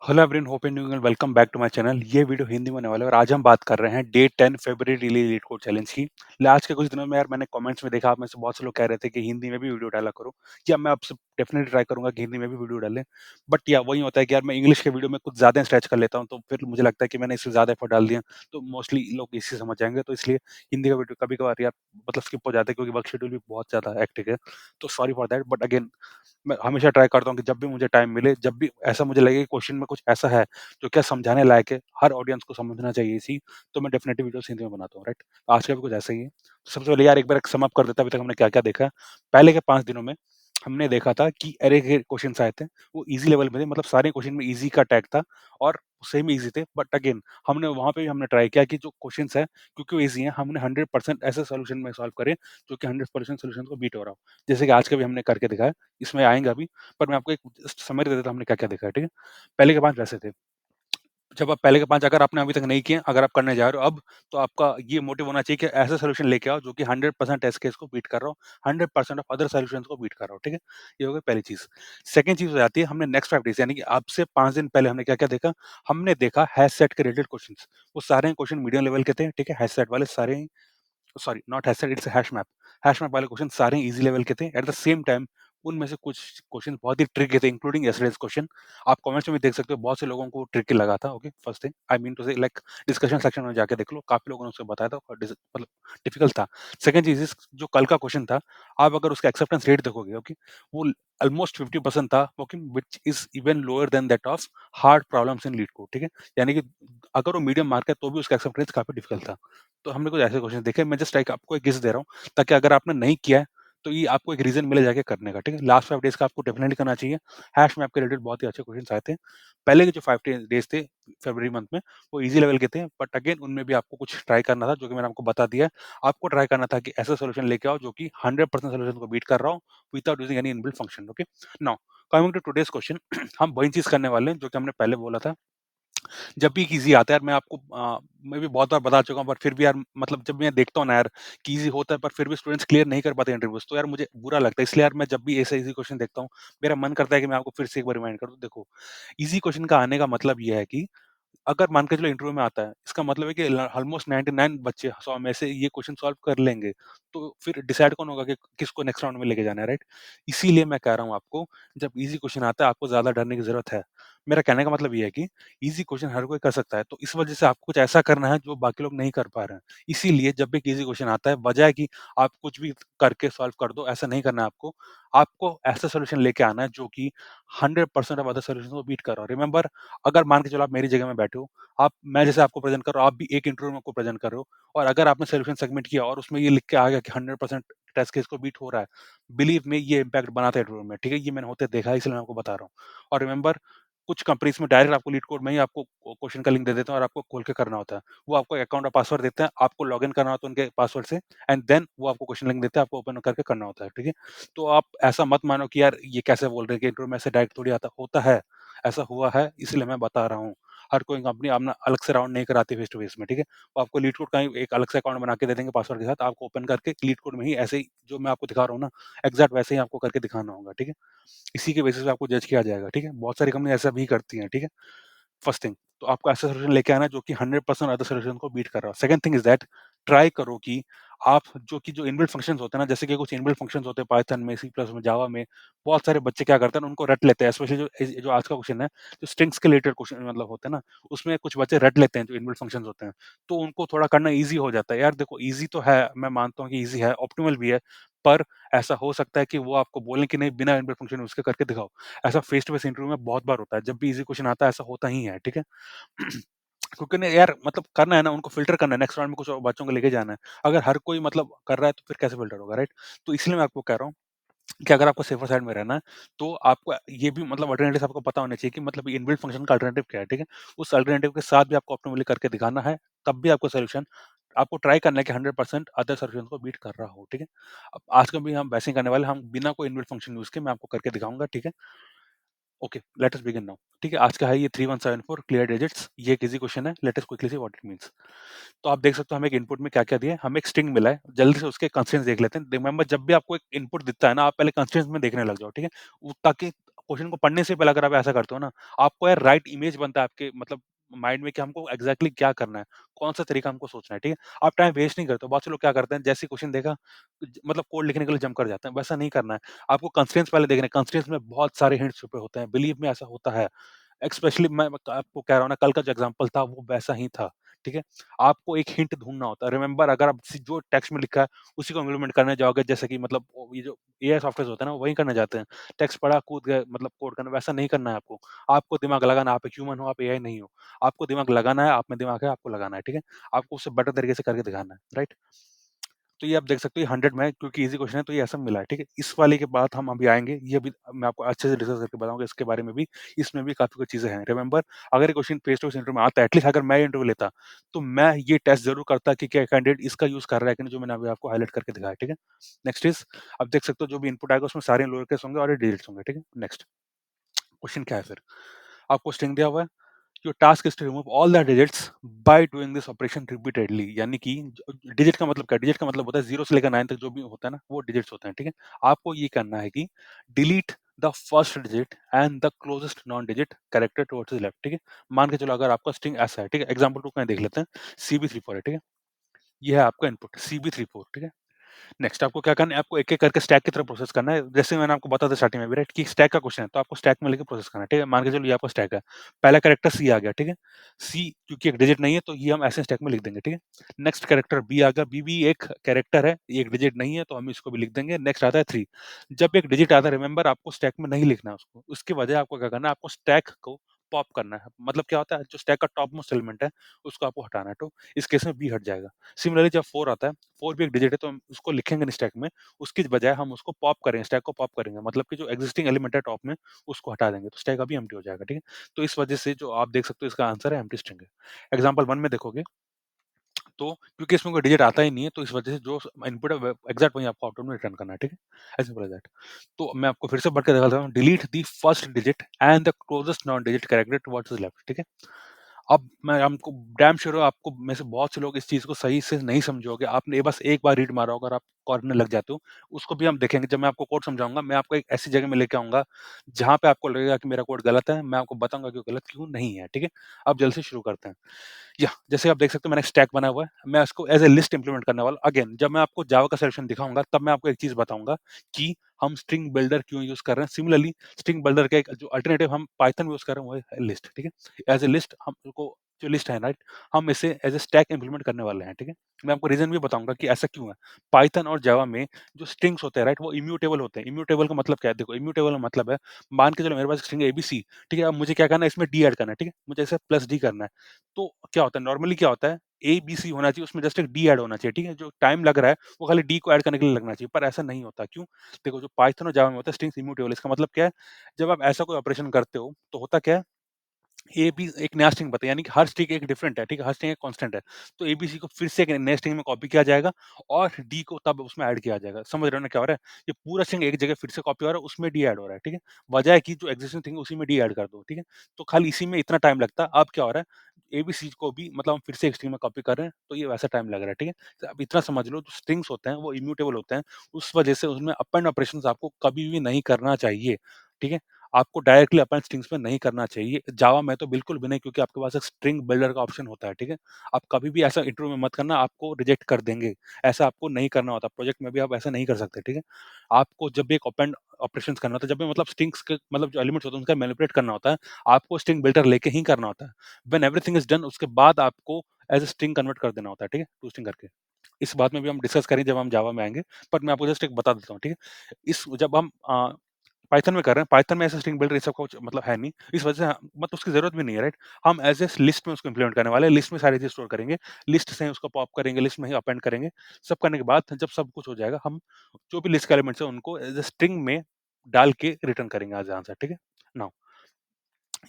Hello everyone, hope and doing well. Welcome back to my channel. ये video Hindi में होने वाला है और आज हम बात कर रहे हैं डे 10 फरवरी डेली लीड कोड चैलेंज की। आज के कुछ दिनों में यार मैंने कमेंट्स में देखा, आप में से बहुत से लोग कह रहे थे कि हिंदी में भी वीडियो डाला करो। या मैं आपसे डेफिनेटली ट्राई करूंगा कि हिंदी में भी वीडियो डालें। बट या वही होता है कि यार मैं इंग्लिश के वीडियो में कुछ ज़्यादा स्ट्रेच कर लेता हूँ, तो फिर मुझे लगता है कि मैंने इससे ज़्यादा एफर्ट डाल दिया तो मोस्टली लोग इसी समझ जाएंगे। तो इसलिए हिंदी का वीडियो कभी कभार यार मतलब स्किप हो जाता है, क्योंकि वर्क शेड्यूल भी बहुत ज़्यादा हेक्टिक है। तो sorry for that, but again मैं हमेशा ट्राई करता हूँ कि जब भी मुझे टाइम मिले, जब भी ऐसा मुझे लगे कि क्वेश्चन में कुछ ऐसा है जो क्या समझाने लायक है, हर ऑडियंस को समझना चाहिए इसी, तो मैं डेफिनिटली वीडियोस हिंदी में बनाता हूँ, राइट? आज का भी कुछ ऐसा ही है। तो सबसे पहले यार एक बार एक सम अप कर देता हूँ, अभी तक हमने क्या-क्या देखा है। पहले के 5 दिनों में हमने देखा था कि अरे के क्वेश्चन्स आए थे, वो ईज़ी लेवल में थे, मतलब सारे क्वेश्चन में ईज़ी का टैग था और सेम ईज़ी थे। बट अगेन हमने वहाँ पे भी हमने ट्राई किया कि जो क्वेश्चन्स हैं, क्योंकि वो ईज़ी हैं, हमने 100% ऐसे सॉल्यूशन में सॉल्व करे जो कि 100% सॉल्यूशन को बीट हो रहा हो। जैसे कि आज का भी हमने करके दिखाया, इसमें आएँगे अभी, पर मैं आपको एक जस्ट समरी दे देता हूँ हमने क्या-क्या देखा है, ठीक है? पहले के 5 वैसे थे। जब आप पहले के 5 अगर आपने अभी तक नहीं किए, अगर आप करने जा रहे हो अब, तो आपका ये मोटिव होना चाहिए कि ऐसा सॉल्यूशन लेके आओ जो कि 100% टेस्ट केस को बीट कर रहा हो, 100% ऑफ अदर सॉल्यूशंस को बीट कर रहा हो, ठीक है? ये हो गई पहली चीज़। सेकंड चीज़ हो जाती है, हमने नेक्स्ट 5 डेज़ यानी कि अब से 5 दिन पहले हमने क्या-क्या देखा? हमने देखा हैश सेट के रिलेटेड क्वेश्चन्स। वो सारे क्वेश्चन मीडियम लेवल के थे, ठीक है? हैश सेट वाले सारे ही, sorry not hash set, it's hash map. Hash map वाले क्वेश्चन सारे ईज़ी लेवल के थे। एट द सेम टाइम उनमें से कुछ क्वेश्चन बहुत ही ट्रिकी थे, इंक्लूडिंग यस्टरडेज़ क्वेश्चन। आप कमेंट्स में भी देख सकते हो, बहुत से लोगों को ट्रिकी लगा था, okay? First thing I mean to say like discussion section में जाके देख लो, काफ़ी लोगों ने उसको बताया था और मतलब डिफिकल्ट था। सेकंड चीज़ इज़ जो कल का क्वेश्चन था, आप अगर उसका एक्सेप्टेंस रेट देखोगे, ओके? वो ऑलमोस्ट 50% था, okay? Which is even lower than that of hard problems in leet code, ठीक है? यानी कि अगर वो मीडियम मार्क है, तो भी उसका एक्सेप्टेंस काफ़ी डिफिकल्ट था। तो हमने कुछ ऐसे क्वेश्चन देखे, मैं जस्ट लाइक आपको एक गेस दे रहा हूँ, ताकि अगर आपने नहीं किया है, तो ये आपको एक रीज़न मिले जाके करने का, ठीक है? लास्ट 5 डेज़ का आपको डेफिनिटली करना चाहिए। हैश मैप के रिलेटेड बहुत ही अच्छे क्वेश्चन्स आए थे। पहले के जो 5 डेज़ थे फरवरी मंथ में, वो ईज़ी लेवल के थे, बट अगेन उनमें भी आपको कुछ ट्राई करना था, जो कि मैंने आपको बता दिया है। आपको ट्राई करना था कि ऐसा सॉल्यूशन लेके आओ जो कि 100% सॉल्यूशन को बीट कर रहा हो, without using any inbuilt function, okay? Now coming to today's question, हम वही चीज़ करने वाले हैं जो कि हमने पहले बोला था। जब भी एक ईज़ी आता है यार, मैं आपको मैं भी बहुत बार बता चुका हूँ, पर फिर भी यार मतलब जब मैं देखता हूँ ना यार कि ईज़ी होता है, पर फिर भी स्टूडेंट्स क्लियर नहीं कर पाते इंटरव्यूज़, तो यार मुझे बुरा लगता है। इसलिए यार मैं जब भी ऐसे ईज़ी क्वेश्चन देखता हूँ, मेरा मन करता है कि मैं आपको फिर से एक बार रिमाइंड कर दूँ। देखो, ईज़ी क्वेश्चन का आने का मतलब ये है कि अगर मान के चलो इंटरव्यू में आता है, इसका मतलब है कि ऑलमोस्ट 99 बच्चे 100 में से ये क्वेश्चन सॉल्व कर लेंगे। तो फिर डिसाइड कौन होगा कि किसको नेक्स्ट राउंड में लेके जाना है, राइट? इसीलिए मैं कह रहा हूँ आपको, जब ईज़ी क्वेश्चन आता है, आपको ज़्यादा डरने की ज़रूरत है। मेरा कहने का मतलब ये है कि ईज़ी क्वेश्चन हर कोई कर सकता है, तो इस वजह से आपको कुछ ऐसा करना है जो बाकी लोग नहीं कर पा रहे हैं। इसीलिए जब भी एक ईज़ी क्वेश्चन आता है, बजाय कि आप कुछ भी करके सॉल्व कर दो, ऐसा नहीं करना है आपको। आपको ऐसा सॉल्यूशन लेके आना है जो कि 100% ऑफ अदर सॉल्यूशंस को बीट कर रहा हो। रिमेंबर, अगर मान के चलो आप मेरी जगह में बैठे हो, आप मैं जैसे आपको प्रेज़ेंट कर रहा हूँ, आप भी एक इंटरव्यू में को प्रेज़ेंट कर रहे हो, और अगर आपने सॉल्यूशन सबमिट किया और उसमें ये लिख के आ गया कि 100% टेस्ट केस को बीट हो रहा है, बिलीव मी ये इम्पैक्ट बनाता है इंटरव्यू में, ठीक है? ये मैंने होते देखा है, इसलिए मैं आपको बता रहा हूँ। और रिमेंबर, कुछ कंपनीज़ में डायरेक्ट आपको लीड कोड में ही आपको क्वेश्चन का लिंक दे देते हैं और आपको खोल के करना होता है। वो आपको अकाउंट और पासवर्ड देते हैं, आपको लॉगिन करना होता है उनके पासवर्ड से, एंड देन वो आपको क्वेश्चन लिंक देते हैं, आपको ओपन करके करना होता है, ठीक है? तो आप ऐसा मत मानो कि यार ये कैसे बोल रहे हैं कि इंटरव्यू में ऐसे डायरेक्ट थोड़ी आता होता है। ऐसा हुआ है, इसलिए मैं बता रहा हूँ। हर कोई कंपनी अपना अलग से राउंड नहीं कराती फेस टू फेस में, ठीक है? वो आपको लीड कोड का ही एक अलग से अकाउंट बना के दे देंगे पासवर्ड के साथ, आपको ओपन करके लीड कोड में ही ऐसे ही जो मैं आपको दिखा रहा हूँ ना, एग्ज़ैक्ट वैसे ही आपको करके दिखाना होगा, ठीक है? इसी के बेसिस पे आपको जज किया जाएगा, ठीक है? बहुत सारी कंपनी ऐसा भी करती हैं, ठीक है? फर्स्ट थिंग, तो आपको ऐसा सॉल्यूशन लेके आना है जो कि 100% अदर सॉल्यूशन को बीट कर रहा हो। Second thing is that try करो कि आप जो इनबिल्ट फंक्शंस होते हैं ना, जैसे कि कुछ इनबिल्ट फंक्शंस होते हैं पाइथन में, सी प्लस में, जावा में, बहुत सारे बच्चे क्या करते हैं ना, उनको रट लेते हैं। स्पेशली जो आज का क्वेश्चन है, जो स्ट्रिंग्स के रिलेटेड क्वेश्चन मतलब होते हैं ना, उसमें कुछ बच्चे रट लेते हैं जो इनबिल्ट फंक्शंस होते हैं। तो उनको थोड़ा करना ईज़ी हो जाता है। यार देखो, ईज़ी तो है, मैं मानता हूँ कि ईज़ी है, ऑप्टिमल भी है, पर ऐसा हो सकता है कि वो आपको बोलें कि नहीं, बिना इनबिल्ट फंक्शन यूज़ के करके दिखाओ। ऐसा फेस टू फेस इंटरव्यू में बहुत बार होता है। जब भी ईज़ी क्वेश्चन आता है, ऐसा होता ही है, ठीक है? क्योंकि ना यार मतलब करना है ना, उनको फ़िल्टर करना है, नेक्स्ट राउंड में कुछ और बच्चों को लेके जाना है। अगर हर कोई मतलब कर रहा है, तो फिर कैसे फ़िल्टर होगा, राइट? तो इसलिए मैं आपको कह रहा हूँ कि अगर आपको सेफ़र साइड में रहना है, तो आपको ये भी मतलब अल्टरनेटिव्स आपको पता होने चाहिए कि मतलब इनबिल्ट फ़ंक्शन का अल्टरनेटिव क्या है, ठीक है? उस अल्टरनेटिव के साथ भी आपको ऑप्टिमली करके दिखाना है, तब भी आपको सॉल्यूशन आपको ट्राई करना है कि 100% अदर सॉल्यूशंस को बीट कर रहा हो, ठीक है? अब आज का भी हम वैसे ही करने वाले हैं, हम बिना कोई इनबिल्ट फ़ंक्शन यूज़ किए मैं आपको करके दिखाऊँगा, ठीक है? Okay, let us begin now. ठीक है, आज का है ये 3174 क्लियर डिजिट्स। ये एक ईज़ी क्वेश्चन है। Late us quickly see what it means. तो आप देख सकते हो हमें एक इनपुट में क्या-क्या दिया है। हमें एक स्ट्रिंग मिला है। जल्दी से उसके कंस्ट्रेंट्स देख लेते हैं। रिमेंबर, जब भी आपको एक इनपुट दिखता है ना, आप पहले कंस्ट्रेंट्स में देखने लग जाओ, ठीक है? ताकि क्वेश्चन को पढ़ने से पहले अगर आप ऐसा करते हो ना, आपको यार राइट इमेज बनता है आपके मतलब माइंड में कि हमको एग्ज़ैक्टली क्या करना है, कौन-सा तरीका हमको सोचना है, ठीक है? आप टाइम वेस्ट नहीं करते हो। बहुत से लोग क्या करते हैं, जैसे ही क्वेश्चन देखा मतलब कोड लिखने के लिए जंप कर जाते हैं, वैसा नहीं करना है। आपको कंस्ट्रेंट्स पहले देखने हैं, कंस्ट्रेंट्स में बहुत सारे हिंट्स छुपे होते हैं, बिलीव मी ऐसा होता है। स्पेशली मैं आपको कह रहा हूँ ना, कल का जो एग्ज़ाम्पल था वो वैसा ही था, ठीक है? आपको एक हिंट ढूँढना होता है। रिमेंबर अगर आप जो टेक्स्ट में लिखा है उसी को इम्प्लीमेंट करने जाओगे, जैसे कि मतलब ये जो एआई सॉफ्टवेयर्स होते हैं ना, वही करने जाते हैं। टेक्स्ट पढ़ा, कूद गए मतलब कोड करना, वैसा नहीं करना है आपको। आपको दिमाग लगाना है, आप एक ह्यूमन हो, आप एआई नहीं हो। आपको दिमाग लगाना है, आप में दिमाग है, आपको लगाना है, ठीक है? आपको उससे बेटर तरीके से करके दिखाना है, राइट? तो ये आप देख सकते हो, ये 100 में है क्योंकि ईज़ी क्वेश्चन है तो ये ऐसा मिला है, ठीक है? इस वाले के बाद हम अभी आएँगे, ये भी मैं आपको अच्छे से डिस्कस करके बताऊँगा इसके बारे में भी, इसमें भी काफ़ी कुछ चीज़ें हैं। रिमेंबर अगर ये question face to face interview में आता है, एटलीस्ट अगर मैं इंटरव्यू लेता, तो मैं ये टेस्ट ज़रूर करता कि क्या कैंडिडेट इसका यूज़ कर रहा है कि नहीं, जो मैंने अभी आपको हाइलाइट करके दिखाया, ठीक है? नेक्स्ट इज़ आप देख सकते हो जो भी इनपुट आएगा उसमें सारे लोअर केस होंगे और ये डिजिट्स होंगे, ठीक है? नेक्स्ट क्वेश्चन क्या है फिर? आपको स्ट्रिंग दिया हुआ है, your task is to remove all the digits by doing this operation repeatedly, यानी कि डिजिट का मतलब क्या है? डिजिट का मतलब होता है 0 से लेकर 9 तक जो भी होता है ना, वो डिजिट्स होते हैं, ठीक है? आपको ये करना है कि delete the first digit and the closest non digit character towards the left, ठीक है? मान के चलो अगर आपका स्ट्रिंग ऐसा है, ठीक है? एग्जांपल 2 का देख लेते हैं, CB34 है, ठीक है? ये है आपका इनपुट CB34, ठीक है? नेक्स्ट आपको क्या करना है, आपको एक-एक करके स्टैक की तरफ प्रोसेस करना है। जैसे मैंने आपको बताया था स्टार्टिंग में भी, राइट, कि स्टैक का क्वेश्चन है, तो आपको स्टैक में लेके प्रोसेस करना है, ठीक है? मान के चलो ये आपका स्टैक है। पहला कैरेक्टर सी आ गया, ठीक है? सी क्योंकि एक डिजिट नहीं है, तो ये हम ऐसे स्टैक में लिख देंगे, ठीक है? नेक्स्ट कैरेक्टर बी आ गया, बी भी एक कैरेक्टर है, ये एक डिजिट नहीं है, तो हम इसको भी लिख देंगे। नेक्स्ट आता है 3। जब एक डिजिट आता है, रिमेंबर आपको स्टैक में नहीं लिखना है उसको। उसकी बजाय आपको क्या करना है, आपको स्टैक को पॉप करना है। मतलब क्या होता है, जो स्टैक का टॉप मोस्ट एलिमेंट है, उसको आपको हटाना है, तो इस केस में बी हट जाएगा। सिमिलरली जब 4 आता है, 4 भी एक डिजिट है, तो हम उसको लिखेंगे नहीं स्टैक में, उसकी बजाय हम उसको पॉप करेंगे, स्टैक को पॉप करेंगे, मतलब कि जो एक्जिस्टिंग एलिमेंट है टॉप में, उसको हटा देंगे, तो स्टैक अभी एम्प्टी हो जाएगा, ठीक है? तो इस वजह से जो आप देख सकते हो इसका आंसर है एम्प्टी स्ट्रिंग है। एग्जांपल 1 में देखोगे तो क्योंकि इसमें कोई डिजिट आता ही नहीं है, तो इस वजह से जो इनपुट है एग्जैक्ट वही आपको आउटपुट में रिटर्न करना है, ठीक है? As simple as that. तो मैं आपको फिर से पढ़ के दिखाता हूँ, delete the first digit and the closest non digit character towards the left, ठीक है? अब मैं हमको डैम श्योर हूँ आपको में से बहुत से लोग इस चीज़ को सही से नहीं समझोगे। आपने ये बस एक बार रीड मारा होगा और आप करने लग जाते हो। उसको भी हम देखेंगे, जब मैं आपको कोड समझाऊँगा, मैं आपको एक ऐसी जगह में लेके आऊँगा, जहाँ पे आपको लगेगा कि मेरा कोड गलत है, मैं आपको बताऊँगा कि वो गलत क्यों नहीं है, ठीक है? अब जल्द से शुरू करते हैं। या जैसे आप देख सकते हो मैंने एक स्टैक बना हुआ है, मैं उसको एज़ ए लिस्ट इम्प्लीमेंट करने वाला हूँ। अगेन जब मैं आपको जावा का सॉल्यूशन दिखाऊँगा, तब मैं आपको एक चीज़ बताऊँगा कि हम स्ट्रिंग बिल्डर क्यों यूज़ कर रहे हैं। सिमिलरली स्ट्रिंग बिल्डर का एक जो अल्टरनेटिव हम पाइथन में यूज़ कर रहे हैं, वो है लिस्ट, ठीक है? एज़ ए लिस्ट हमको जो लिस्ट है, राइट, हम इसे एज़ ए स्टैक इम्प्लीमेंट करने वाले हैं, ठीक है? मैं आपको रीज़न भी बताऊँगा कि ऐसा क्यों है। पाइथन और जावा में जो स्ट्रिंग्स होते हैं, राइट, वो इम्यूटेबल होते हैं। इम्यूटेबल का मतलब क्या है? देखो, इम्यूटेबल का मतलब है, मान के चलो मेरे पास स्ट्रिंग है एबीसी, ठीक है? अब मुझे क्या करना है, इसमें डी ऐड करना है, ठीक है? मुझे इसे प्लस डी करना है। तो क्या होता है, नॉर्मली क्या होता है, ए, बी, सी होना चाहिए, उसमें जस्ट एक डी ऐड होना चाहिए, ठीक है? जो टाइम लग रहा है, वो खाली डी को ऐड करने के लिए लगना चाहिए, पर ऐसा नहीं होता, क्यों? देखो, जो पाइथन और जावा में होता है स्ट्रिंग्स इम्यूटेबल, इसका मतलब क्या है? जब आप ऐसा कोई ऑपरेशन करते हो, तो होता क्या है, ए बी एक नया स्ट्रिंग बताइए, यानी कि हर स्ट्रिंग एक डिफरेंट है, ठीक है? हर स्ट्रिंग एक कांस्टेंट है। तो एबीसी को फिर से एक नए स्ट्रिंग में कॉपी किया जाएगा और डी को तब उसमें ऐड किया जाएगा। समझ रहे हो ना क्या हो रहा है? ये पूरा स्ट्रिंग एक जगह फिर से कॉपी हो रहा है, उसमें डी ऐड हो रहा है, ठीक है? बजाय कि जो एक्जिस्टिंग थिंग है उसी में डी ऐड कर दो, ठीक है? तो खाली इसी में इतना टाइम लगता है। अब क्या हो रहा है? एबीसी को भी मतलब हम फिर से एक स्ट्रिंग में कॉपी कर रहे हैं, तो ये वैसा टाइम लग रहा है, ठीक है? तो अब इतना समझ लो, जो स्ट्रिंग्स होते हैं वो इम्यूटेबल होते हैं, उस वजह से उसमें अपेंड ऑपरेशंस आपको कभी भी नहीं करना चाहिए, ठीक है? आपको डायरेक्टली अपेंड स्ट्रिंग्स में नहीं करना चाहिए। जावा में तो बिल्कुल भी नहीं, क्योंकि आपके पास एक स्ट्रिंग बिल्डर का ऑप्शन होता है, ठीक है? आप कभी भी ऐसा इंटरव्यू में मत करना, आपको रिजेक्ट कर देंगे। ऐसा आपको नहीं करना होता, प्रोजेक्ट में भी आप ऐसा नहीं कर सकते, ठीक है? आपको जब भी एक अपेंड ऑपरेशंस करना होता है, जब भी मतलब स्ट्रिंग्स के मतलब जो एलिमेंट्स होते हैं उनका मैनिपुलेट करना होता है, आपको स्ट्रिंग बिल्डर लेके ही करना होता है। व्हेन एवरीथिंग इज़ डन, उसके बाद आपको एज़ अ स्ट्रिंग कन्वर्ट कर देना होता है, ठीक है? टू स्ट्रिंग करके। इस बात में भी हम डिस्कस करेंगे जब हम जावा में आएँगे, पर मैं आपको जस्ट एक बता देता हूँ, ठीक है? इस जब हम पाइथन में कर रहे हैं, पाइथन में ऐसा स्ट्रिंग बिल्डर ये सब कुछ मतलब है नहीं। इस वजह से मतलब उसकी ज़रूरत भी नहीं है, राइट? हम एज़ ए लिस्ट में उसको इम्प्लीमेंट करने वाले हैं, लिस्ट में सारी चीज़ स्टोर करेंगे, लिस्ट से ही उसको पॉप करेंगे, लिस्ट में ही अपेंड करेंगे। सब करने के बाद जब सब कुछ हो जाएगा, हम जो भी लिस्ट के एलिमेंट्स हैं उनको एज़ ए स्ट्रिंग में डाल के रिटर्न करेंगे एज़ अ आंसर, ठीक है? नाउ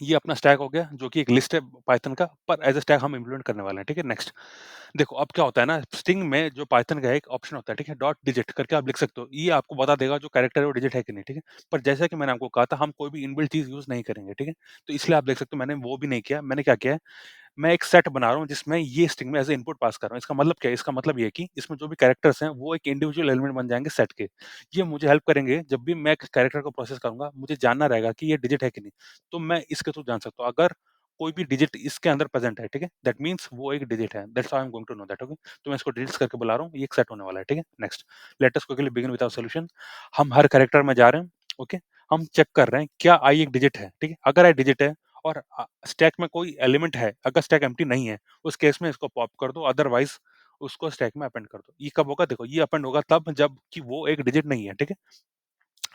ये अपना स्टैक हो गया, जो कि एक लिस्ट है पाइथन का, पर एज़ अ स्टैक हम इम्प्लीमेंट करने वाले हैं, ठीक है? नेक्स्ट देखो, अब क्या होता है ना, स्ट्रिंग में जो पाइथन का एक ऑप्शन होता है, ठीक है? डॉट डिजिट करके आप लिख सकते हो। ये आपको बता देगा जो कैरेक्टर है वो डिजिट है कि नहीं, ठीक है? पर जैसा कि मैंने आपको कहा था, हम कोई भी इनबिल्ट चीज़ यूज़ नहीं करेंगे, ठीक है? तो इसलिए आप देख सकते हो मैंने वो भी नहीं किया। मैंने क्या किया है, मैं एक सेट बना रहा हूँ जिसमें ये स्ट्रिंग में एज़ अ इनपुट पास कर रहा हूँ। इसका मतलब क्या है? इसका मतलब ये है कि इसमें जो भी कैरेक्टर्स हैं वो एक इंडिविजुअल एलिमेंट बन जाएँगे सेट के। ये मुझे हेल्प करेंगे जब भी मैं एक कैरेक्टर को प्रोसेस करूँगा, मुझे जानना रहेगा कि ये डिजिट है कि नहीं। तो मैं इसके थ्रू जान सकता हूँ। अगर कोई भी डिजिट इसके अंदर प्रेज़ेंट है, ठीक है? दैट मीन्स वो एक डिजिट है। That's how I am going to know that, okay? तो मैं इसको डिजिट्स करके बुला रहा हूँ, ये एक सेट होने वाला है, ठीक है? Next, let us quickly begin with our solution. हम हर कैरेक्टर में जा रहे हैं, ओके? हम चेक कर रहे हैं क्या आई एक डिजिट है, ठीक है? अगर आई डिजिट है और स्टैक में कोई एलिमेंट है, अगर स्टैक एम्प्टी नहीं है, उस केस में इसको पॉप कर दो, अदरवाइज़ उसको स्टैक में अपेंड कर दो। ये कब होगा? देखो, ये अपेंड होगा तब जब कि वो एक डिजिट नहीं है, ठीक है?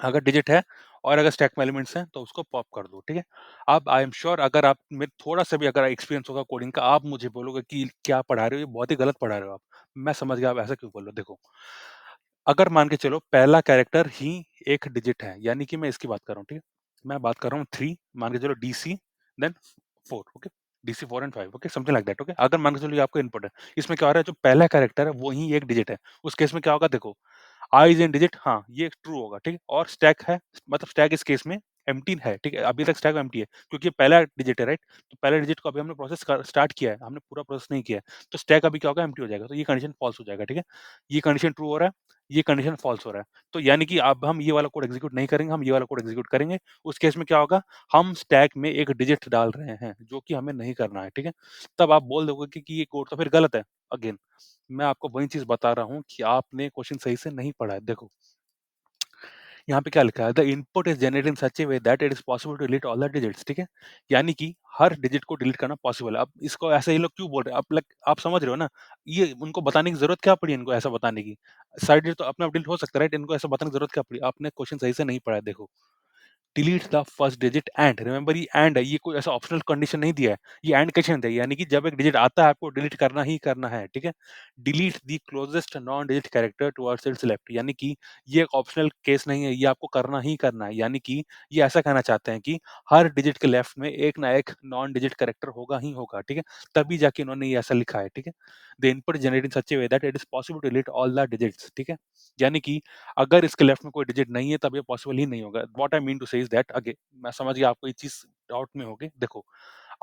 अगर डिजिट है और अगर स्टैक में एलिमेंट्स हैं तो उसको पॉप कर दो, ठीक है? अब आई एम श्योर अगर आप में थोड़ा-सा भी अगर एक्सपीरियंस होगा कोडिंग का, आप मुझे बोलोगे कि क्या पढ़ा रहे हो, ये बहुत ही गलत पढ़ा रहे हो आप। मैं समझ गया आप ऐसा क्यों बोल रहे हो। देखो, अगर मान के चलो पहला कैरेक्टर ही एक डिजिट है, यानी कि मैं इसकी बात कर रहा हूँ, ठीक है? मैं बात कर रहा हूँ 3, मान के चलो DC then 4, okay? DC 4 and 5, okay? Something like that, okay? अगर मान के चलो ये आपका इनपुट है, इसमें क्या हो रहा है, जो पहला कैरेक्टर है वो ही एक डिजिट है। उस केस में क्या होगा देखो, आई इज़ इन डिजिट, हाँ, ये ट्रू होगा, ठीक है? और स्टैक है, मतलब स्टैक इस केस में एम्प्टी है, ठीक है? अभी तक स्टैक एम्प्टी है क्योंकि ये पहला डिजिट है, राइट? तो पहले डिजिट को अभी हमने प्रोसेस कर स्टार्ट किया है, हमने पूरा प्रोसेस नहीं किया है। तो स्टैक अभी क्या होगा, एम्प्टी हो जाएगा। तो ये कंडीशन फॉल्स हो जाएगा, ठीक है? ये कंडीशन ट्रू हो रहा है, ये कंडीशन फॉल्स हो रहा है। तो यानी कि अब हम ये वाला कोड एग्ज़ीक्यूट नहीं करेंगे, हम ये वाला कोड एग्ज़ीक्यूट करेंगे। उस केस में क्या होगा, हम स्टैक में एक डिजिट डाल रहे हैं, जो कि हमें नहीं करना है, ठीक है? तब आप बोल दोगे कि ये कोड तो फिर गलत है। अगेन, मैं आपको वही चीज़ बता रहा हूँ कि आपने क्वेश्चन सही से नहीं पढ़ा है। देखो, यहाँ पे क्या लिखा है, the input is generated in such a way that it is possible to delete all the digits, ठीक है? यानी कि हर डिजिट को डिलीट करना पॉसिबल है। अब इसको ऐसे ये लोग क्यों बोल रहे हैं? आप समझ रहे हो ना? ये उनको बताने की जरूरत क्या पड़ी इनको ऐसा बताने की? साइड डिजिट तो अपने आप डिलीट हो सकता है, राइट? इनको ऐसा बताने की जरूरत क्या पड़ी? आपने क्वेश्चन सही से नहीं पढ़ा है। देखो, delete the first digit and, remember ये एंड है, ये कोई ऐसा ऑप्शनल कंडीशन नहीं दिया है, ये एंड कंडीशन दिया है, यानी कि जब एक डिजिट आता है आपको डिलीट करना ही करना है, ठीक है? Delete the closest non digit character towards it's left, यानी कि ये एक ऑप्शनल केस नहीं है, ये आपको करना ही करना है, यानी कि ये ऐसा कहना चाहते हैं कि हर डिजिट के लेफ्ट में एक ना एक नॉन डिजिट कैरेक्टर होगा ही होगा, ठीक है? तभी जाके इन्होंने ये ऐसा लिखा है, ठीक है? The input generate in such a way that it is possible to delete all the digits, ठीक है? यानी कि अगर इसके लेफ्ट में कोई डिजिट नहीं है तब ये पॉसिबल ही नहीं होगा। व्हाट आई मीन टू से इज़ दैट, अगेन मैं समझ गया आपको ये चीज़ डाउट में होगी। देखो,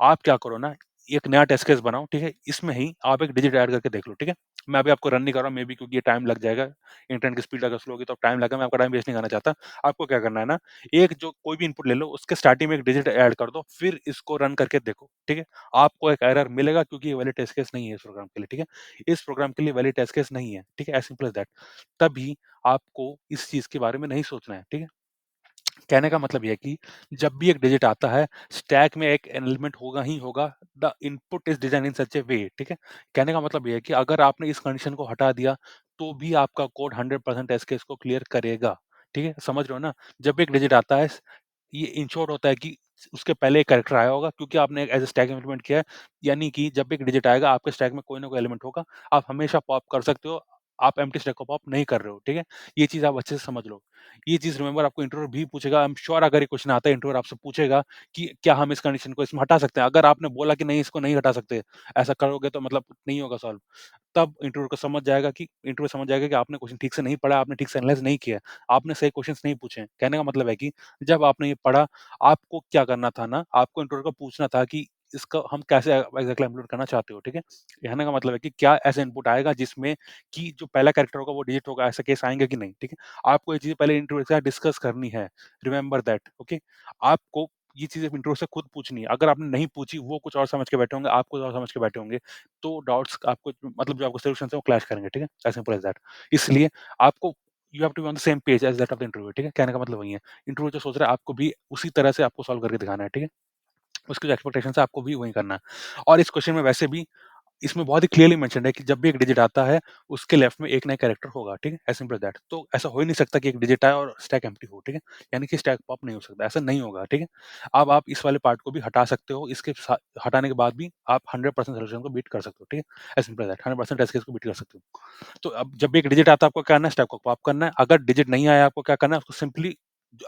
आप क्या करो ना, एक नया टेस्ट केस बनाओ, ठीक है? इसमें ही आप एक डिजिट ऐड करके देख लो, ठीक है? मैं अभी आपको रन नहीं कर रहा हूँ, मे बी क्योंकि ये टाइम लग जाएगा। इंटरनेट की स्पीड अगर स्लो होगी तो टाइम लगेगा, मैं आपका टाइम वेस्ट नहीं करना चाहता। आपको क्या करना है ना, एक जो कोई भी इनपुट ले लो, उसके स्टार्टिंग में एक डिजिट ऐड कर दो, फिर इसको रन करके देखो, ठीक है? आपको एक एरर मिलेगा क्योंकि ये वैलिड टेस्ट केस नहीं है इस प्रोग्राम के लिए, ठीक है? इस प्रोग्राम के लिए वैलिड टेस्ट केस नहीं है, ठीक है? As simple as that. तभी आपको इस चीज़ के बारे में नहीं सोचना है, ठीक है? कहने का मतलब ये है कि जब भी एक डिजिट आता है, स्टैक में एक एलिमेंट होगा ही होगा, the input is डिज़ाइन्ड in such a वे, ठीक है? कहने का मतलब ये है कि अगर आपने इस कंडीशन को हटा दिया, तो भी आपका कोड 100% टेस्ट केस को क्लियर करेगा, ठीक है? समझ रहे हो ना? जब एक डिजिट आता है, ये इंश्योर होता है कि उसके पहले एक कैरेक्टर आया होगा क्योंकि आपने एज़ अ स्टैक इम्प्लीमेंट किया है, यानी कि जब भी एक डिजिट आएगा, आपके स्टैक में कोई ना कोई एलिमेंट होगा, आप हमेशा पॉप कर सकते हो, आप एम्प्टी स्टैक को पॉप नहीं कर रहे हो, ठीक है? ये चीज़ आप अच्छे से समझ लो। ये चीज़ रिमेंबर आपको इंटरव्यू भी पूछेगा, आई एम श्योर अगर ये क्वेश्चन आता है इंटरव्यूअर आपसे पूछेगा कि क्या हम इस कंडीशन को इसमें हटा सकते हैं? अगर आपने बोला कि नहीं इसको नहीं हटा सकते, ऐसा करोगे तो मतलब नहीं होगा सॉल्व। तब इंटरव्यू समझ जाएगा कि आपने क्वेश्चन ठीक से नहीं पढ़ा, आपने ठीक से एनालाइज़ नहीं किया है, आपने सही क्वेश्चन्स नहीं पूछे हैं। कहने का मतलब है कि जब आपने ये पढ़ा, आपको क्या करना था ना, आपको इंटरव्यू को पूछना था कि इसका हम कैसे एग्ज़ैक्टली इम्प्लीमेंट करना चाहते हो, ठीक है? कहने का मतलब है कि क्या ऐसा इनपुट आएगा जिसमें कि जो पहला कैरेक्टर होगा वो डिजिट होगा, ऐसे केस आएँगे कि नहीं, ठीक है? आपको ये चीज़ें पहले इंटरव्यू के साथ डिस्कस करनी है, रिमेंबर दैट, ओके? आपको ये चीज़ें इंटरव्यू से खुद पूछनी है। अगर आपने नहीं पूछी, वो कुछ और समझ के बैठे होंगे, आप कुछ और समझ के बैठे होंगे, तो डाउट्स आपको मतलब जो आपको सॉल्यूशंस हैं वो क्लैश करेंगे, ठीक है? As simple as that. इसलिए आपको you have to be on the same page as that of the interview, ठीक है? कहने का मतलब वही है। इंटरव्यू जो सोच रहा है आपको भी उसी तरह से आपको सॉल्व करके दिखाना है, ठीक है? उसकी जो एक्सपेक्टेशंस है आपको भी वही करना है। और इस क्वेश्चन में वैसे भी इसमें बहुत ही क्लियरली मेंशन्ड है कि जब भी एक डिजिट आता है, उसके लेफ्ट में एक नया कैरेक्टर होगा, ठीक है? As simple as that. तो ऐसा हो ही नहीं सकता कि एक डिजिट आए और स्टैक एम्प्टी हो, ठीक है? यानी कि स्टैक पॉप नहीं हो सकता, ऐसा नहीं होगा, ठीक है? अब आप इस वाले पार्ट को भी हटा सकते हो, इसके सा हटाने के बाद भी आप 100% सॉल्यूशन को बीट कर सकते हो, ठीक है? As simple as that, 100% test case को बीट कर सकते हो। तो अब जब भी एक डिजिट आता है आपको क्या करना है, स्टैक को पॉप करना है। अगर डिजिट नहीं आया आपको क्या करना है, उसको सिंपली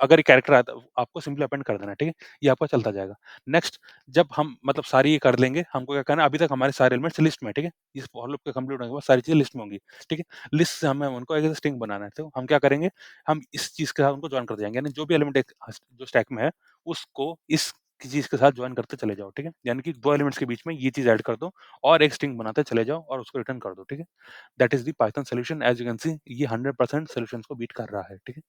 अगर ये कैरेक्टर आता है, आपको सिंपली अपेंड कर देना है, ठीक है? ये आपका चलता जाएगा। नेक्स्ट, जब हम मतलब सारी ये कर लेंगे, हमको क्या करना है, अभी तक हमारे सारे एलिमेंट्स लिस्ट में है, ठीक है? इस फॉर लूप के कंप्लीट होने के बाद सारी चीज़ें लिस्ट में होंगी, ठीक है? लिस्ट से हमें उनको एक स्ट्रिंग बनाना है, तो हम क्या करेंगे, हम इस चीज़ के साथ उनको जॉइन कर दिएँगे, यानी जो भी एलिमेंट एक जो स्टैक में है, उसको इस एक चीज़ के साथ जॉइन करते चले जाओ, ठीक है? यानी कि 2 एलिमेंट्स के बीच में ये चीज़ ऐड कर दो और एक स्ट्रिंग बनाते चले जाओ और उसको रिटर्न कर दो, ठीक है? That is the Python solution as you can see ये 100% सॉल्यूशंस को बीट कर रहा है, ठीक है?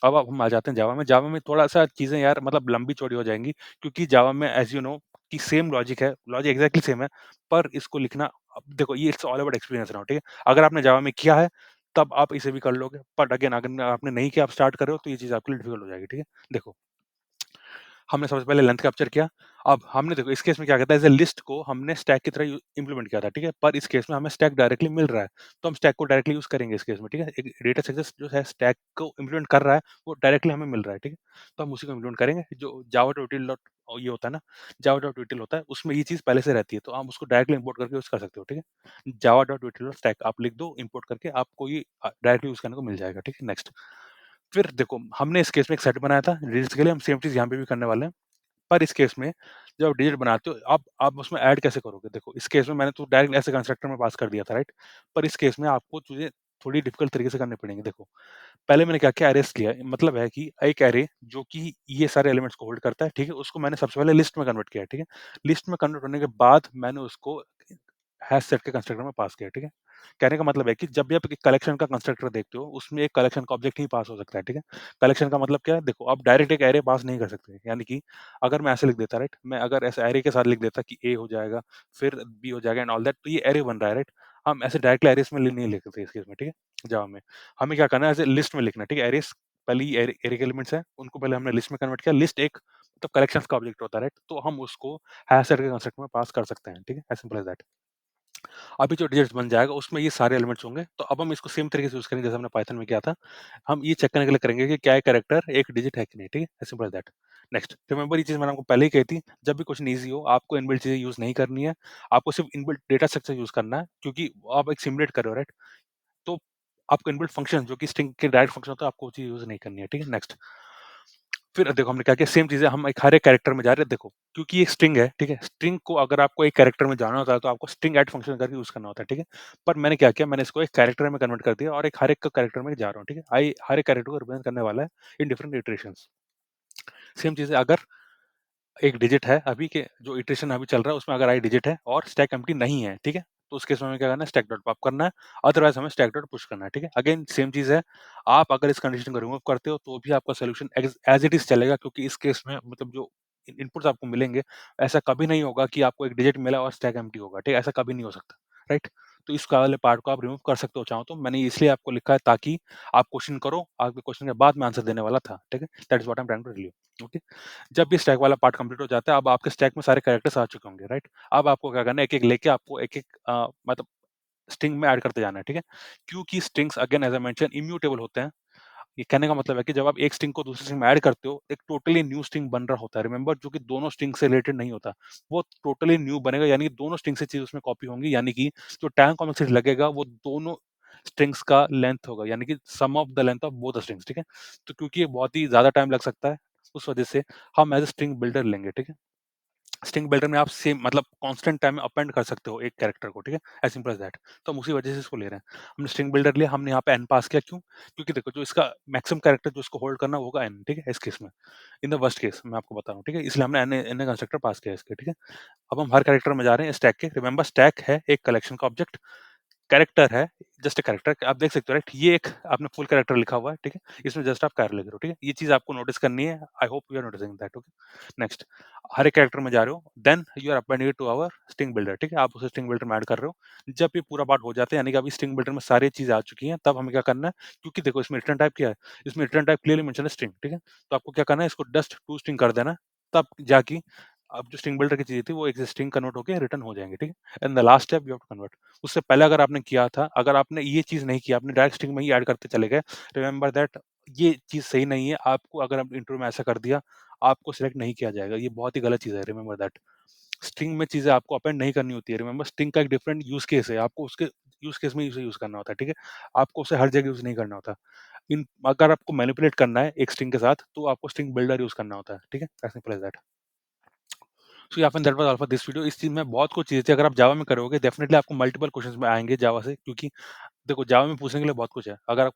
अब हम आ जाते हैं जावा में। जावा में थोड़ा-सा चीज़ें यार मतलब लंबी-चौड़ी हो जाएँगी क्योंकि जावा में एज़ यू नो कि सेम लॉजिक है, लॉजिक एग्ज़ैक्टली सेम है, पर इसको लिखना अब देखो ये it's all about experience now, ठीक है? अगर आपने जावा में किया है, तब आप इसे भी कर लोगे, बट अगेन अगर आपने नहीं किया, आप स्टार्ट कर रहे हो, तो ये चीज़ आपके लिए डिफ़िकल्ट हो जाएगी, ठीक है? देखो हमने सबसे पहले लेंथ कैप्चर किया। अब हमने देखो इस केस में क्या कहता है एज़ अ लिस्ट को हमने स्टैक की तरह इम्प्लीमेंट किया था, ठीक है? पर इस केस में हमें स्टैक डायरेक्टली मिल रहा है, तो हम स्टैक को डायरेक्टली यूज़ करेंगे इस केस में, ठीक है? एक डेटा स्ट्रक्चर जो है स्टैक को इम्प्लीमेंट कर रहा है, वो डायरेक्टली हमें मिल रहा है, ठीक है? तो हम उसी को इम्प्लीमेंट करेंगे। जो ये होता है ना, जावा.util होता है, उसमें ये चीज़ पहले से रहती है, तो हम उसको डायरेक्टली इम्पोर्ट करके यूज़ कर सकते हो, ठीक है? जावा.util.stack आप लिख दो, इम्पोर्ट करके आपको ये डायरेक्टली यूज़ करने को मिल जाएगा, ठीक है? नेक्स्ट फिर देखो हमने इस केस में एक सेट बनाया था, रील्स के लिए हम सेम चीज़ यहाँ पे भी करने वाले हैं। पर इस केस में जब आप डिजिट बनाते हो आप उसमें ऐड कैसे करोगे? देखो इस केस में मैंने तो डायरेक्ट ऐसे कंस्ट्रक्टर में पास कर दिया था, राइट? पर इस केस में आपको चीज़ें थोड़ी डिफिकल्ट तरीके से करनी पड़ेंगी। देखो, पहले मैंने क्या किया अरेज़ किया, मतलब है कि एक अरे जो कि ये सारे एलिमेंट्स को होल्ड करता है, ठीक है? उसको मैंने सबसे पहले लिस्ट में कन्वर्ट किया, ठीक है? लिस्ट में कन्वर्ट होने के बाद मैंने उसको हैश सेट के कंस्ट्रक्टर में पास किया, ठीक है? कहने का मतलब है कि जब भी आप एक कलेक्शन का कंस्ट्रक्टर देखते हो, उसमें एक कलेक्शन का ऑब्जेक्ट ही पास हो सकता है, ठीक है? कलेक्शन का मतलब क्या है? देखो, आप डायरेक्ट एक अरे पास नहीं कर सकते। यानी कि अगर मैं ऐसे लिख देता, राइट? मैं अगर ऐसे अरे के साथ लिख देता कि ए हो जाएगा, फिर बी हो जाएगा एंड ऑल दैट, तो ये अरे बन रहा है, राइट? हम ऐसे डायरेक्टली अरेज़ में नहीं लिखते इस केस में, ठीक है? जावा में। हमें क्या करना है, ऐसे लिस्ट में लिखना है, ठीक है? अरेज़ पहले ही अरे के एलिमेंट्स हैं, उनको पहले हमने लिस्ट में कन्वर्ट किया। लिस्ट एक मतलब कलेक्शंस का ऑब्जेक्ट होता है, राइट? तो हम उसको हैश सेट के कंस्ट्रक्टर में पास कर सकते हैं, ठीक है? As simple as that. अभी जो डिजिट्स बन जाएगा उसमें ये सारे एलिमेंट्स होंगे, तो अब हम इसको सेम तरीके से यूज़ करेंगे जैसे हमने पाइथन में किया था। हम ये चेक करने के लिए करेंगे कि क्या ये कैरेक्टर एक डिजिट है कि नहीं, ठीक है? As simple as that. Next remember ये चीज़ मैंने आपको पहले ही कही थी, जब भी क्वेश्चन ईज़ी हो आपको इनबिल्ट चीज़ें यूज़ नहीं करनी है, आपको सिर्फ इनबिल्ट डेटा स्ट्रक्चर यूज़ करना है क्योंकि आप एक सिमुलेट कर रहे हो, राइट? तो आपको इनबिल्ट फंक्शन जो कि स्ट्रिंग के डायरेक्ट फंक्शन होता है, आपको वो चीज़ यूज़ नहीं करनी है, ठीक है? नेक्स्ट फिर देखो हमने क्या किया सेम चीज़ है हम एक हर एक कैरेक्टर में जा रहे हैं देखो, क्योंकि ये स्ट्रिंग है, ठीक है? स्ट्रिंग को अगर आपको एक कैरेक्टर में जाना होता है तो आपको स्ट्रिंग एड फंक्शन करके यूज़ करना होता है, ठीक है? पर मैंने क्या किया मैंने इसको एक कैरेक्टर में कन्वर्ट कर दिया और एक हर एक कैरेक्टर में जा रहा हूँ, ठीक है? हर एक कैरेक्टर को रिप्रेजेंट करने वाला है इन डिफरेंट इटरेशंस। सेम चीज़ है अगर एक डिजिट है अभी के जो इटरेशन अभी चल रहा है उसमें अगर आई डिजिट है और स्टैक एम्प्टी नहीं है, ठीक है? तो उस केस में हमें क्या करना है स्टैक डॉट पॉप करना है, अदरवाइज़ हमें स्टैक डॉट पुश करना है, ठीक है? अगेन सेम चीज़ है, आप अगर इस कंडीशन को रिमूव करते हो तो भी आपका सॉल्यूशन एज़ इट इज़ चलेगा क्योंकि इस केस में मतलब जो इनपुट्स आपको मिलेंगे, ऐसा कभी नहीं होगा कि आपको एक डिजिट मिला और स्टैक एम्प्टी होगा, ठीक है? ऐसा कभी नहीं हो सकता, राइट? तो इस वाले पार्ट को आप रिमूव कर सकते हो चाहो तो, मैंने इसलिए आपको लिखा है ताकि आप क्वेश्चन करो, आपके क्वेश्चन के बाद मैं आंसर देने वाला था, ठीक है? That is what I am trying to tell you, okay? जब भी स्टैक वाला पार्ट कंप्लीट हो जाता है, अब आपके स्टैक में सारे कैरेक्टर्स आ चुके होंगे, राइट? अब आपको क्या करना है, एक-एक लेके आपको एक-एक मतलब स्ट्रिंग में ऐड करते जाना है, ठीक है? क्योंकि strings again as I mention immutable होते हैं। ये कहने का मतलब है कि जब आप एक स्ट्रिंग को दूसरी स्ट्रिंग में ऐड करते हो, एक टोटली न्यू स्ट्रिंग बन रहा होता है। रिमेंबर जो कि दोनों स्ट्रिंग से रिलेटेड नहीं होता। वो टोटली न्यू बनेगा यानी कि दोनों स्ट्रिंग से चीज़ उसमें कॉपी होंगी यानी कि जो टाइम कॉम्प्लेक्सिटी लगेगा वो दोनों स्ट्रिंग्स का लेंथ होगा यानी कि sum of the length of both the strings, ठीक है? तो क्योंकि ये बहुत ही ज़्यादा टाइम लग सकता है, उस वजह से हम एज़ अ स्ट्रिंग बिल्डर लेंगे, ठीक है? स्ट्रिंग बिल्डर में आप सेम मतलब कांस्टेंट टाइम में अपेंड कर सकते हो एक कैरेक्टर को, ठीक है? As simple as that. तो हम उसी वजह से इसको ले रहे हैं। हमने स्ट्रिंग बिल्डर लिया, हमने यहाँ पे n पास किया क्यों? क्योंकि देखो जो इसका मैक्सिमम कैरेक्टर जो इसको होल्ड करना होगा n, ठीक है? इस केस में। इन द वर्स्ट केस मैं आपको बता रहा हूँ, ठीक है? इसलिए हमने n कंस्ट्रक्टर पास किया इसके, ठीक है? अब हम हर कैरेक्टर में जा रहे हैं स्टैक के। रिमेंबर स्टैक है एक कलेक्शन का ऑब्जेक्ट। कैरेक्टर है, जस्ट अ कैरेक्टर आप देख सकते हो राइट? ये एक आपने फुल कैरेक्टर लिखा हुआ है, ठीक है? इसमें जस्ट आप कैर लिख रहे हो, ठीक है? ये चीज़ आपको नोटिस करनी है। I hope you are noticing that, okay? Next हर एक कैरेक्टर में जा रहे हो, then you are appending it to our string builder, ठीक है? आप उसे स्ट्रिंग बिल्डर में ऐड कर रहे हो। जब ये पूरा पार्ट हो जाता है, यानी कि अभी स्ट्रिंग बिल्डर में सारी चीज़ें आ चुकी हैं, तब हमें क्या करना है? क्योंकि देखो इसमें रिटर्न टाइप क्या है? इसमें रिटर्न टाइप क्लियरली मेंशन है स्ट्रिंग, ठीक है? तो आपको क्या करना है? इसको जस्ट टू स्ट्रिंग कर देना, तब जाके अब जो स्ट्रिंग बिल्डर की चीज़ें थी, वो एक स्ट्रिंग कन्वर्ट होके रिटर्न हो जाएँगे, ठीक है? And the last step you have to convert. उससे पहले अगर आपने किया था, अगर आपने ये चीज़ नहीं किया, आपने डायरेक्ट स्ट्रिंग में ही ऐड करते चले गए, रिमेंबर दैट ये चीज़ सही नहीं है। आपको अगर आप इंटरव्यू में ऐसा कर दिया, आपको सिलेक्ट नहीं किया जाएगा। ये बहुत ही गलत चीज़ है, रिमेंबर दैट। स्ट्रिंग में चीज़ें आपको अपेंड नहीं करनी होती है। रिमेंबर स्ट्रिंग का एक डिफरेंट यूज़ केस है, आपको उसके यूज़ केस में उसे यूज़ करना होता है, ठीक है? आपको उसे हर जगह यूज़ नहीं करना होता। इन अगर आपको मैनिपुलेट करना है एक स्ट्रिंग के साथ, तो आपको स्ट्रिंग बिल्डर यूज़ करना होता है, ठीक है? As simple as that. So या फिर that was all for this video. इस चीज़ में बहुत कुछ चीज़ें थी, अगर आप जावा में करोगे डेफिनिटली आपको मल्टीपल क्वेश्चंस में आएँगे जावा से क्योंकि देखो, जावा में पूछने के लिए बहुत कुछ है। अगर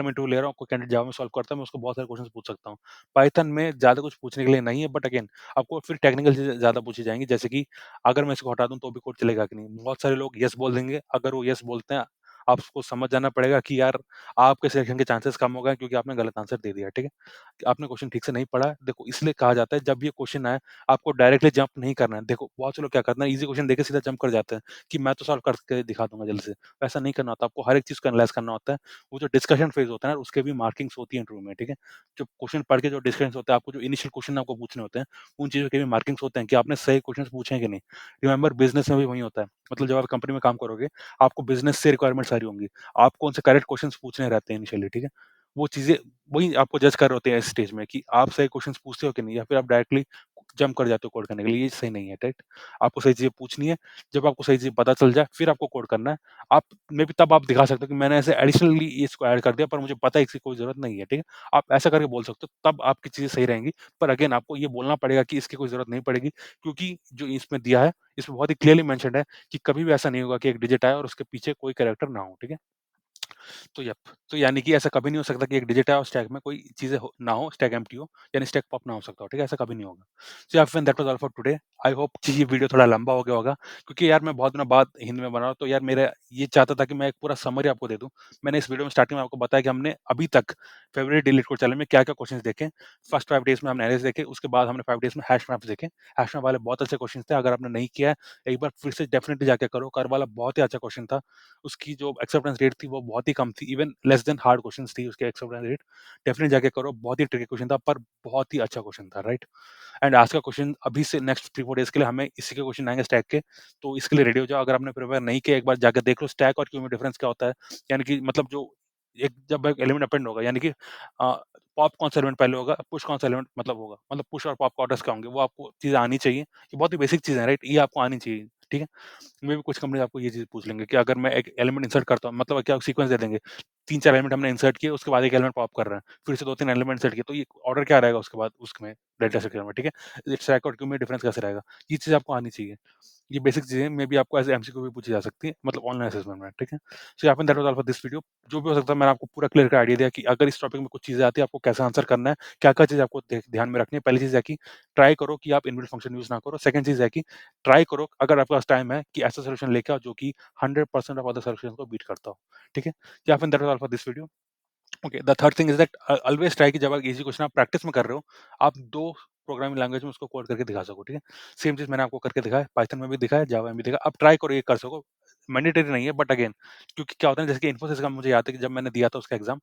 मैं इंटरव्यू ले रहा हूँ, कोई कैंडिडेट जावा में सॉल्व करता है, मैं उसको बहुत सारे क्वेश्चन्स पूछ सकता हूँ। पाइथन में ज़्यादा कुछ पूछने के लिए नहीं है, बट अगेन आपको फिर टेक्निकल चीज़ें ज़्यादा पूछी जाएँगी, जैसे कि अगर मैं इसको हटा दूँ तो भी कोड चलेगा कि नहीं? बहुत सारे लोग येस बोल देंगे, अगर वो येस बोलते हैं, आपको समझ जाना पड़ेगा कि यार आपके सिलेक्शन के चांसेस कम हो गए हैं क्योंकि आपने गलत आंसर दे दिया, ठीक है? आपने क्वेश्चन ठीक से नहीं पढ़ा है। देखो, इसलिए कहा जाता है जब ये क्वेश्चन आए, आपको डायरेक्टली जंप नहीं करना है। देखो, बहुत से लोग क्या करते हैं, ईज़ी क्वेश्चन देके सीधा जंप कर जाते हैं कि मैं तो सॉल्व करके दिखा दूँगा जल्दी से। वैसा नहीं करना होता, आपको हर एक चीज़ को एनालाइज़ करना होता है। वो जो डिस्कशन फेज़ होता है ना, उसके भी मार्किंग्स होती है इंटरव्यू में, ठीक है? जो क्वेश्चन पढ़ के जो डिस्कशंस होता है, आपको जो इनिशियल क्वेश्चन आपको पूछने होते हैं, उन चीज़ों के भी मार्किंग्स होते हैं कि आपने सही क्वेश्चंस पूछे हैं कि नहीं। रिमेंबर, बिज़नेस में भी वही होता है। मतलब जब आप कंपनी में काम करोगे, आपको बिज़नेस से रिक्वायरमेंट सारी होंगी। आपको उनसे करेक्ट क्वेश्चंस पूछने रहते हैं इनिशियली, ठीक है? वो चीज़ें वही आपको जज कर रहे होते हैं इस स्टेज में कि आप सही क्वेश्चंस पूछते हो कि नहीं, या फिर आप डायरेक्टली जंप कर जाते हो कोड करने के लिए, ये सही नहीं है, राइट? आपको सही चीज़ें पूछनी है, जब आपको सही चीज़ पता चल जाए, फिर आपको कोड करना है। आप मे बी तब आप दिखा सकते हो कि मैंने ऐसे एडिशनली इसको ऐड कर दिया, पर मुझे पता है इसकी कोई ज़रूरत नहीं है, ठीक है? आप ऐसा करके बोल सकते हो, तब आपकी चीज़ें सही रहेंगी। पर अगेन आपको ये बोलना पड़ेगा कि इसकी कोई ज़रूरत नहीं पड़ेगी, क्योंकि जो इसमें दिया है, इसमें बहुत ही क्लियरली मेंशन्ड है कि कभी भी ऐसा नहीं होगा कि एक डिजिट आए और उसके पीछे कोई कैरेक्टर ना हो, ठीक है? तो यप, तो यानी कि ऐसा कभी नहीं हो सकता कि एक डिजिट है और स्टैक में कोई चीज़ें हो ना हो, स्टैक एम्प्टी हो, यानी स्टैक पॉप ना हो सकता हो, ठीक है? ऐसा कभी नहीं होगा। सो या friend, that was all for today. I hope कि ये वीडियो थोड़ा लंबा हो गया होगा, क्योंकि यार मैं बहुत दिनों बाद हिंदी में बना रहा हूँ, तो यार मेरा ये चाहता था कि मैं एक पूरा समरी आपको दे दूँ। मैंने इस वीडियो में स्टार्टिंग में आपको बताया कि हमने अभी तक फेब्रुअरी डेली कोड चैलेंज में क्या-क्या क्वेश्चन्स देखे। फर्स्ट 5 डेज़ में हमने एरेज़ देखे, उसके बाद हमने 5 डेज़ में हैश मैप्स देखे। हैश मैप वाले बहुत अच्छे क्वेश्चन्स थे, अगर आपने नहीं किया है, एक बार फिर से डेफिनिटली जाके करो। कर्व वाला बहुत ही अच्छा क्वेश्चन था। उसकी जो एक्सेप्टेंस रेट थी वो बहुत ही कम थी, even less than hard questions थी उसकी एक्सेप्टेंस रेट। डेफिनिटली जाके करो, बहुत ही ट्रिकी क्वेश्चन था, पर बहुत ही अच्छा क्वेश्चन था, राइट? एंड आज का क्वेश्चन अभी से नेक्स्ट 3-4 डेज़ के लिए हमें इसी के क्वेश्चन आएँगे स्टैक के, तो इसके लिए रेडी हो जाओ। अगर आपने प्रिपेयर नहीं किया, एक बार जाके देख लो स्टैक और क्यू में डिफरेंस क्या होता है। यानी कि मतलब जो एक जब एक एलिमेंट अपेंड होगा, यानी कि पॉप कौन सा एलिमेंट पहले होगा, पुश कौन सा एलिमेंट मतलब होगा, मतलब पुश और पॉप का ऑर्डर्स क्या होंगे, वो आपको चीज़ें आनी चाहिए। ये बहुत ही बेसिक चीज़ है, राइट? ये आपको आनी चाहिए, ठीक है? मे बी कुछ कंपनीज़ आपको ये चीज़ पूछ लेंगे कि अगर मैं एक एलिमेंट इंसर्ट करता हूँ, मतलब क्या सीक्वेंस दे देंगे। 3-4 एलिमेंट हमने इंसर्ट किए, उसके बाद एक एलिमेंट पॉप कर रहे हैं। फिर से 2-3 एलिमेंट इंसर्ट किए, तो ये ऑर्डर क्या रहेगा उसके बाद उसमें डेल्टा स्ट्रक्चर में, ठीक है? स्टैक और क्यू में डिफरेंस कैसे रहेगा? ये चीज़ आपको आनी चाहिए। ये बेसिक चीज़ें मे बी आपको एज़ एमसीक्यू भी पूछी जा सकती है, मतलब ऑनलाइन असेसमेंट में, ठीक है? सो यहाँ पे that was all for this video. जो भी हो सकता है मैंने आपको पूरा क्लियर कट आइडिया दिया कि अगर इस टॉपिक में कुछ चीज़ें आती है, आपको कैसे आंसर करना है, क्या-क्या चीज़ आपको ध्यान में रखनी है। पहली चीज़ है कि ट्राई करो कि आप इनबिल्ट फंक्शन यूज़ ना करो। सेकंड चीज़ है कि ट्राई करो, अगर आपके पास टाइम है, कि ऐसा सॉल्यूशन लेके आओ जो कि 100% ऑफ अदर सॉल्यूशंस को बीट करता हो, ठीक है? या फिर that was all for this video. Okay, the third thing is that always try कि जब आप इज़ी क्वेश्चन आप प्रैक्टिस में कर रहे हो, आप 2 प्रोग्रामिंग लैंग्वेज में उसको कोड करके दिखा सको, ठीक है? सेम चीज़ मैंने आपको करके दिखाया, पाइथन में भी दिखाया, जावा में भी दिखाया। आप ट्राई करो ये कर सको। मैंडेटरी नहीं है, बट अगेन क्योंकि क्या होता है ना, जैसे कि इन्फोसिस का मुझे याद है कि जब मैंने दिया था उसका एग्ज़ाम,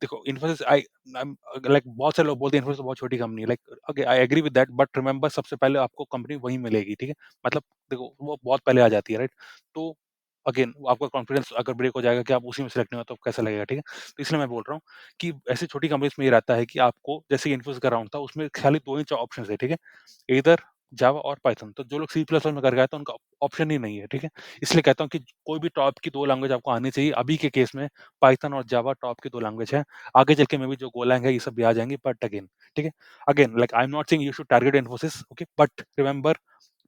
देखो इन्फोसिस लाइक बहुत से लोग बोलते हैं इन्फोसिस बहुत छोटी कंपनी है, like okay, I agree with that, but remember सबसे पहले आपको कंपनी वहीं मिलेगी, ठीक है? मतलब देखो वो बहुत पहले आ जाती है, राइट? तो अगेन आपका कॉन्फिडेंस अगर ब्रेक हो जाएगा कि आप उसी में सेलेक्ट नहीं हो तो कैसा लगेगा, ठीक है? तो इसलिए मैं बोल रहा हूँ कि ऐसी छोटी कंपनीज़ में ये रहता है कि आपको, जैसे इन्फोसिस का राउंड था, उसमें खाली 2 ही ऑप्शंस थे, ठीक है? ईदर जावा और पाइथन। तो जो लोग सी प्लस प्लस में करके आए थे उनका ऑप्शन ही नहीं है, ठीक है? इसलिए कहता हूँ कि कोई भी टॉप की 2 लैंग्वेज आपको आनी चाहिए। अभी के केस में पाइथन और जावा टॉप की 2 लैंग्वेज हैं। आगे चल के मे बी जो गोलैंग है ये सब भी आ जाएँगी, बट अगेन, ठीक है? Again like I am not saying you should target Infosys, okay? But remember,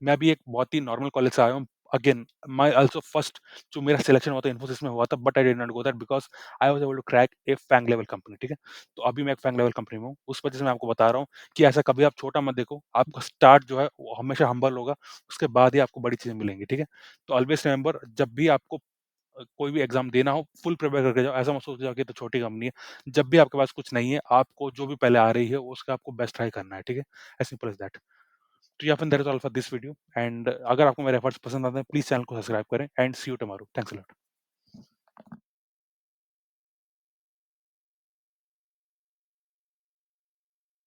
मैं भी एक बहुत ही नॉर्मल कॉलेज से आया हूँ। अगेन माय आल्सो फर्स्ट जो मेरा सिलेक्शन हुआ था इन्फोसिस में हुआ था, but I did not go that because I was able to crack a FAANG level company, ठीक है? तो अभी मैं एक फैंग लेवल कंपनी में हूँ। उस वजह से मैं आपको बता रहा हूँ कि ऐसा कभी आप छोटा मत देखो। आपका स्टार्ट जो है वो हमेशा हम्बल होगा, उसके बाद ही आपको बड़ी चीज़ें मिलेंगी, ठीक है? तो ऑलवेज़ रिमेंबर, जब भी आपको कोई भी एग्ज़ाम देना हो, फुल प्रिपेयर करके जाओ। ऐसा मत सोच जाओ कि ये तो छोटी कंपनी है। जब भी आपके पास कुछ नहीं है, आपको जो भी पहले आ रही है, उसका आपको बेस्ट ट्राई करना है, ठीक है? As simple as that. तो या फिर that is all for this video, and अगर आपको मेरे एफर्ट्स पसंद आते हैं, प्लीज़ चैनल को सब्सक्राइब करें, and see you tomorrow. Thanks a lot.